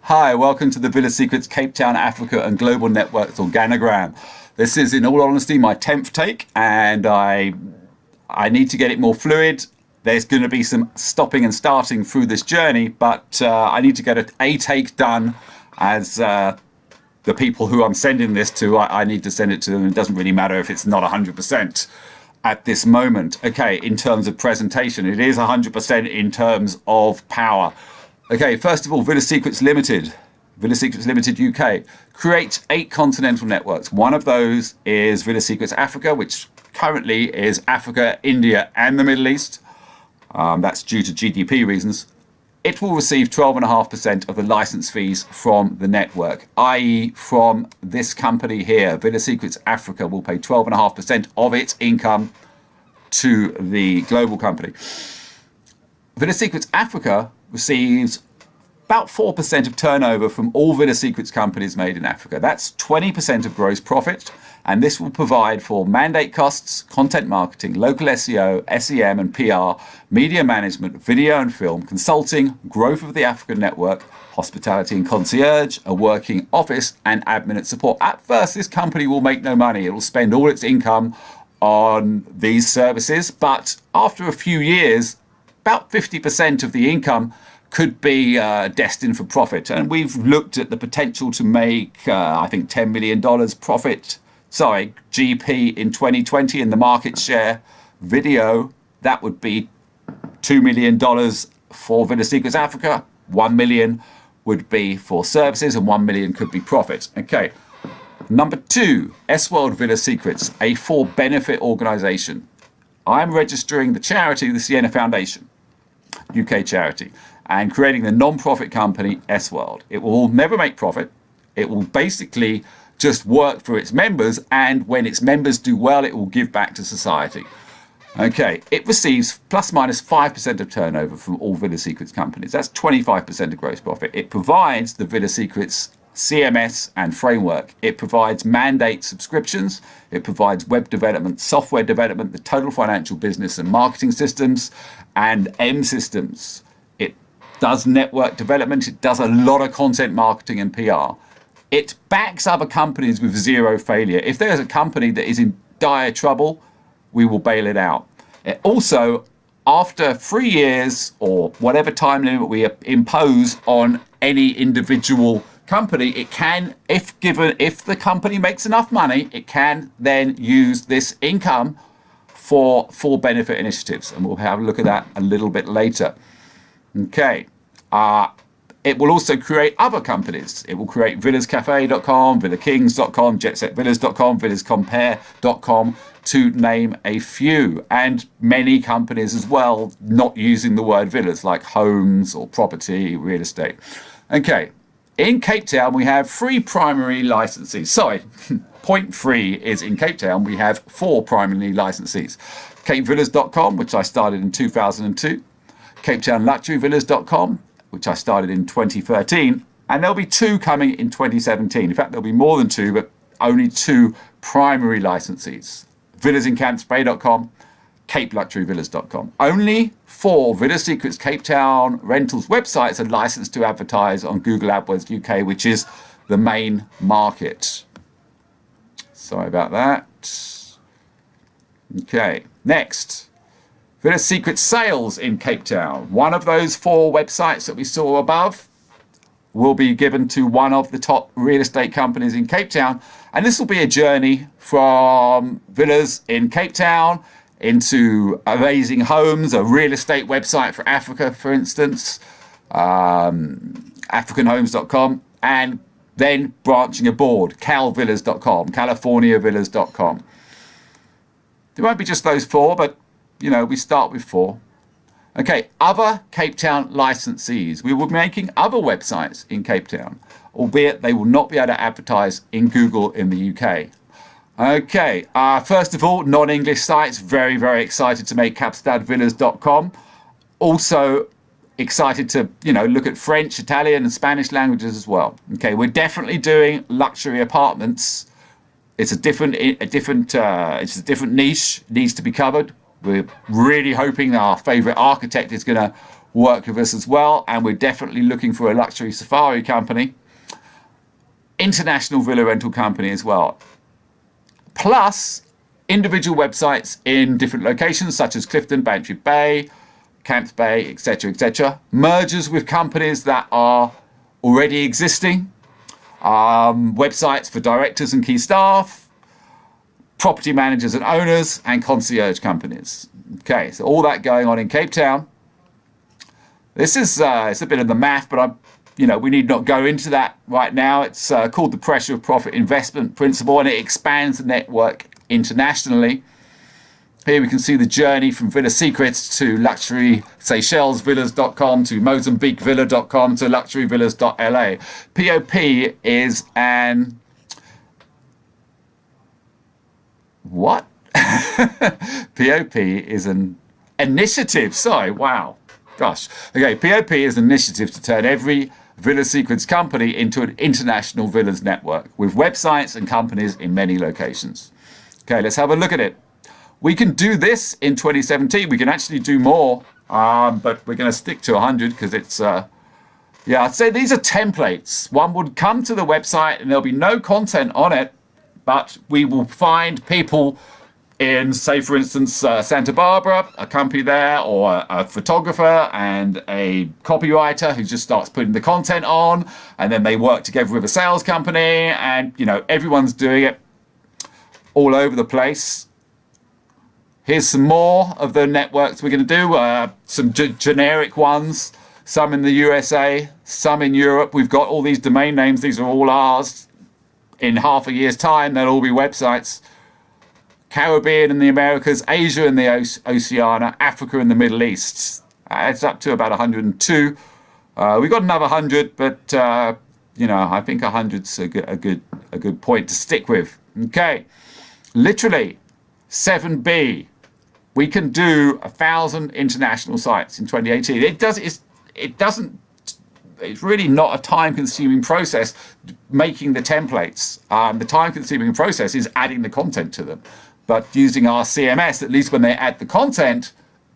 Hi, welcome to the Villa Secrets Cape Town, Africa and GlobalNetworks Organogram. This is, in all honesty, my 10th take, and I need to get it more fluid. There's going to be some stopping and starting through this journey, but I need to get a take done as the people who I'm sending this to, I need to send it to them. It doesn't really matter if it's not 100% at this moment. Okay, in terms of presentation, it is 100% in terms of power. Okay, first of all, Villa Secrets Limited, Villa Secrets Limited UK, creates 8 continental networks. One of those is Villa Secrets Africa, which currently is Africa, India, and the Middle East. That's due to GDP reasons. It will receive 12.5% of the license fees from the network, i.e. from this company here, Villa Secrets Africa will pay 12.5% of its income to the global company. Villa Secrets Africa receives about 4% of turnover from all Villa Secrets companies made in Africa. That's 20% of gross profit, and this will provide for mandate costs, content marketing, local SEO, SEM and PR, media management, video and film, consulting, growth of the African network, hospitality and concierge, a working office, and admin and support. At first, this company will make no money. It will spend all its income on these services, but after a few years, about 50% of the income could be destined for profit. And we've looked at the potential to make, I think, $10 million GP in 2020 in the market share. Video, that would be $2 million for Villa Secrets Africa. 1 million would be for services and 1 million could be profit. Okay. Number 2, S-Wold Villa Secrets, a for-benefit organization. I'm registering the charity, the Sienna Foundation, UK charity, and creating the non-profit company S-Wold. It will never make profit. It will basically just work for its members, and when its members do well, it will give back to society. Okay, it receives plus minus 5% of turnover from all Villa Secrets companies. That's 25% of gross profit. It provides the Villa Secrets CMS and framework. It provides mandate subscriptions. It provides web development, software development, the total financial business and marketing systems, and M systems. It does network development. It does a lot of content marketing and PR. It backs other companies with zero failure. If there's a company that is in dire trouble, we will bail it out. It also, after 3 years or whatever time limit we impose on any individual company, it can, if the company makes enough money, it can then use this income for benefit initiatives, and we'll have a look at that a little bit later. Okay. It will also create other companies. It will create villascafe.com, villakings.com, jetsetvillas.com, villascompare.com, to name a few, and many companies as well not using the word villas, like homes or property, real estate. Okay. In Cape Town, we have 3 primary licensees. Sorry, point 3 is in Cape Town, we have 4 primary licensees. CapeVillas.com, which I started in 2002. CapeTownLuxuryVillas.com, which I started in 2013. And there'll be 2 coming in 2017. In fact, there'll be more than 2, but only 2 primary licensees. VillasInCamps.com, CapeLuxuryVillas.com. Only 4 Villa Secrets Cape Town rentals websites are licensed to advertise on Google AdWords UK, which is the main market. Sorry about that. Okay, next. Villa Secrets Sales in Cape Town. One of those 4 websites that we saw above will be given to one of the top real estate companies in Cape Town. And this will be a journey from villas in Cape Town into amazing homes, a real estate website for Africa, for instance, africanhomes.com, and then branching aboard, calvillas.com, californiavillas.com. There won't be just those 4, but, you know, we start with 4. Okay, other Cape Town licensees. We will be making other websites in Cape Town, albeit they will not be able to advertise in Google in the UK. Okay, first of all, non-English sites. Very, very excited to make capstadvillas.com. Also excited to, look at French, Italian and Spanish languages as well. Okay, we're definitely doing luxury apartments. It's a different niche, needs to be covered. We're really hoping that our favorite architect is going to work with us as well, and we're definitely looking for a luxury safari company, international villa rental company as well, plus individual websites in different locations such as Clifton, Bantry Bay, Camps Bay, etc., mergers with companies that are already existing, websites for directors and key staff, property managers and owners, and concierge companies. Okay, so all that going on in Cape Town. This is it's a bit of the math, but we need not go into that right now. It's called the pressure of profit investment principle, and it expands the network internationally. Here we can see the journey from Villa Secrets to luxury SeychellesVillas.com to MozambiqueVilla.com to luxuryvillas.la. POP is an what? POP is an initiative. Sorry, wow. Gosh. Okay, POP is an initiative to turn every Villa Secrets company into an international villas network with websites and companies in many locations. Okay, let's have a look at it. We can do this in 2017. We can actually do more, but we're going to stick to 100 because it's, I'd say these are templates. One would come to the website and there'll be no content on it, but we will find people in, say, for instance, Santa Barbara, a company there, or a photographer and a copywriter who just starts putting the content on, and then they work together with a sales company, and, everyone's doing it all over the place. Here's some more of the networks we're going to do, some generic ones, some in the USA, some in Europe. We've got all these domain names. These are all ours. In half a year's time, they'll all be websites. Caribbean and the Americas, Asia and the Oceania, Africa and the Middle East. It's up to about 102. We've got another 100, but I think 100's a good point to stick with. Okay, literally 7B. We can do 1,000 international sites in 2018. It's really not a time-consuming process making the templates. The time-consuming process is adding the content to them. But using our CMS, at least when they add the content,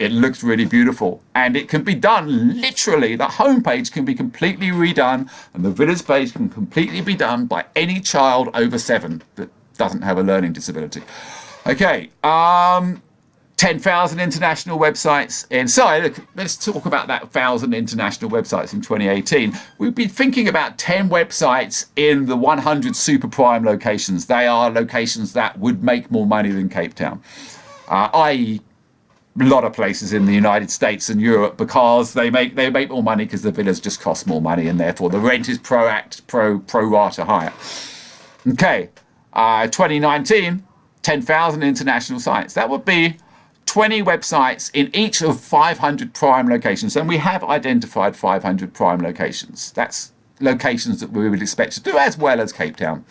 it looks really beautiful. And it can be done literally. The homepage can be completely redone, and the villas page can completely be done by any child over 7 that doesn't have a learning disability. Okay, 10,000 international websites let's talk about that 1,000 international websites in 2018. We've been thinking about 10 websites in the 100 super prime locations. They are locations that would make more money than Cape Town, i.e. a lot of places in the United States and Europe, because they make more money because the villas just cost more money, and therefore the rent is pro rata higher. Okay, 2019, 10,000 international sites. That would be 20 websites in each of 500 prime locations, and we have identified 500 prime locations. That's locations that we would expect to do as well as Cape Town.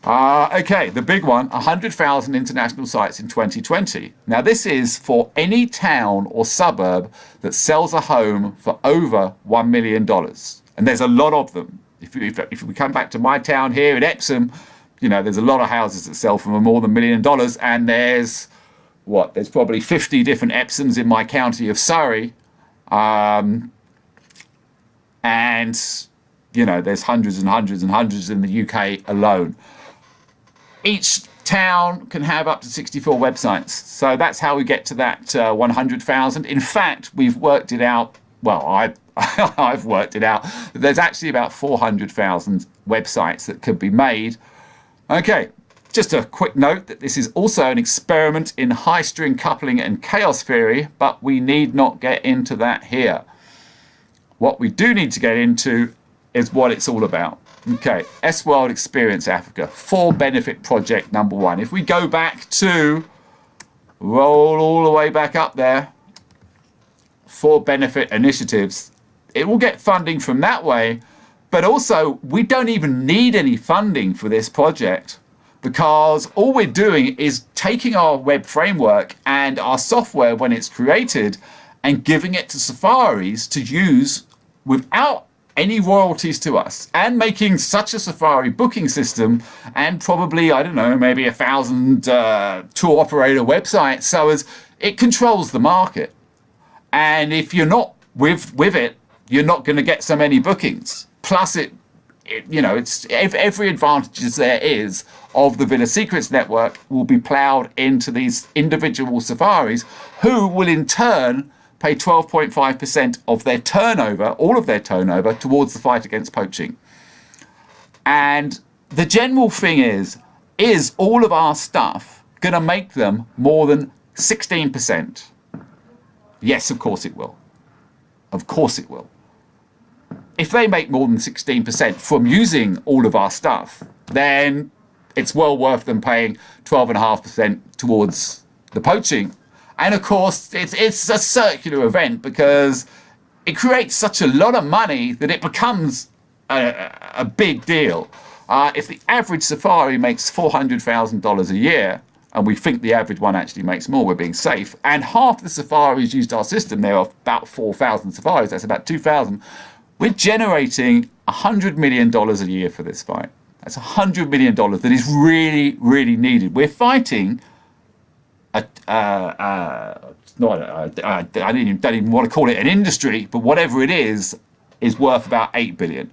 Okay, the big one, 100,000 international sites in 2020. Now, this is for any town or suburb that sells a home for over $1 million. And there's a lot of them. If we come back to my town here in Epsom, there's a lot of houses that sell for more than $1 million, and there's probably 50 different Epsoms in my county of Surrey. And, there's hundreds and hundreds and hundreds in the UK alone. Each town can have up to 64 websites. So that's how we get to that 100,000. In fact, we've worked it out. Well, I've worked it out. There's actually about 400,000 websites that could be made. Okay. Just a quick note that this is also an experiment in high-string coupling and chaos theory, but we need not get into that here. What we do need to get into is what it's all about. Okay, S-Wold Experience Africa, for benefit project number 1. If we go back to, roll all the way back up there, for benefit initiatives, it will get funding from that way, but also we don't even need any funding for this project, because all we're doing is taking our web framework and our software when it's created and giving it to safaris to use without any royalties to us, and making such a safari booking system and probably, I don't know, maybe 1,000 tour operator websites, so as it controls the market. And if you're not with it, you're not going to get so many bookings. Plus, it's every advantage there is of the Villa Secrets network will be ploughed into these individual safaris, who will in turn pay 12.5% of their turnover, all of their turnover, towards the fight against poaching. And the general thing is all of our stuff going to make them more than 16%? Yes, of course it will. Of course it will. If they make more than 16% from using all of our stuff, then it's well worth them paying 12.5% towards the poaching. And of course, it's a circular event, because it creates such a lot of money that it becomes a big deal. If the average safari makes $400,000 a year, and we think the average one actually makes more, we're being safe, and half the safaris used our system, there are about 4,000 safaris, that's about 2,000, we're generating $100 million a year for this fight. That's $100 million that is really, really needed. We're fighting I don't even want to call it an industry, but whatever it is worth about 8 billion.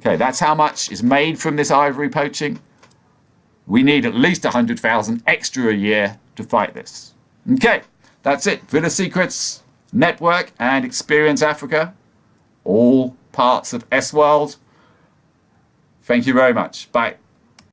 Okay, that's how much is made from this ivory poaching. We need at least 100,000 extra a year to fight this. Okay, that's it. Villa Secrets Network and Experience Africa, all parts of S-Wold. Thank you very much. Bye.